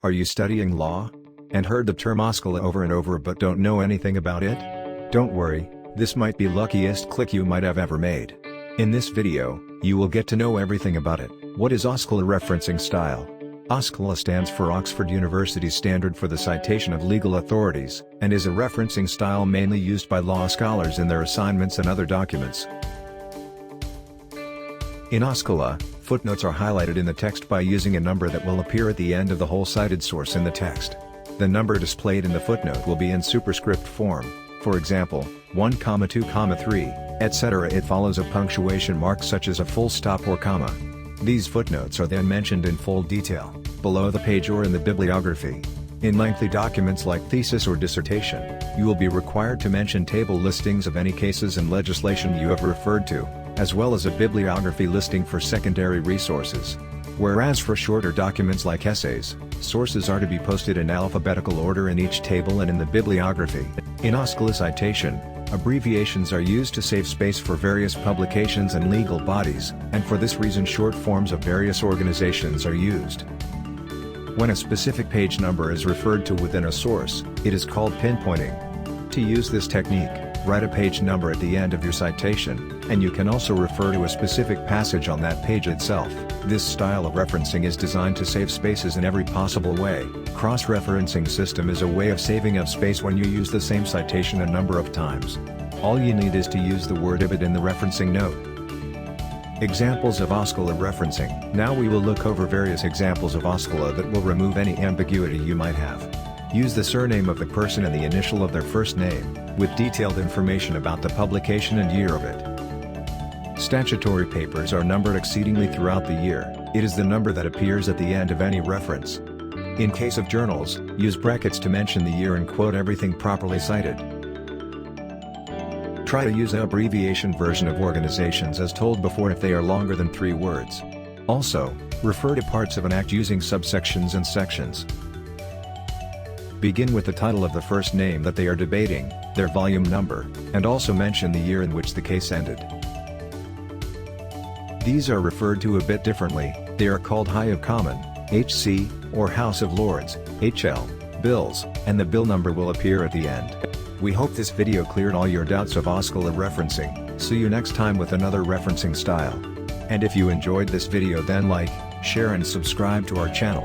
Are you studying law? And heard the term OSCOLA over and over but don't know anything about it? Don't worry, this might be luckiest click you might have ever made. In this video, you will get to know everything about it. What is OSCOLA Referencing Style? OSCOLA stands for Oxford University Standard for the Citation of Legal Authorities, and is a referencing style mainly used by law scholars in their assignments and other documents. In OSCOLA, footnotes are highlighted in the text by using a number that will appear at the end of the whole cited source in the text. The number displayed in the footnote will be in superscript form, for example, 1, 2, 3, etc. It follows a punctuation mark such as a full stop or comma. These footnotes are then mentioned in full detail, below the page or in the bibliography. In lengthy documents like thesis or dissertation, you will be required to mention table listings of any cases and legislation you have referred to, as well as a bibliography listing for secondary resources. Whereas for shorter documents like essays, sources are to be posted in alphabetical order in each table and in the bibliography. In OSCOLA citation, abbreviations are used to save space for various publications and legal bodies, and for this reason short forms of various organizations are used. When a specific page number is referred to within a source, it is called pinpointing. To use this technique, write a page number at the end of your citation, and you can also refer to a specific passage on that page itself. This style of referencing is designed to save spaces in every possible way. Cross-referencing system is a way of saving up space when you use the same citation a number of times. All you need is to use the word "ibid" in the referencing note. Examples of OSCOLA referencing. Now we will look over various examples of OSCOLA that will remove any ambiguity you might have. Use the surname of the person and the initial of their first name, with detailed information about the publication and year of it. Statutory papers are numbered exceedingly throughout the year. It is the number that appears at the end of any reference. In case of journals, use brackets to mention the year and quote everything properly cited. Try to use an abbreviation version of organizations as told before if they are longer than 3 words. Also, refer to parts of an act using subsections and sections. Begin with the title of the first name that they are debating, their volume number, and also mention the year in which the case ended. These are referred to a bit differently. They are called High of Common, HC, or House of Lords, HL, bills, and the bill number will appear at the end. We hope this video cleared all your doubts of OSCOLA referencing. See you next time with another referencing style. And if you enjoyed this video then like, share and subscribe to our channel.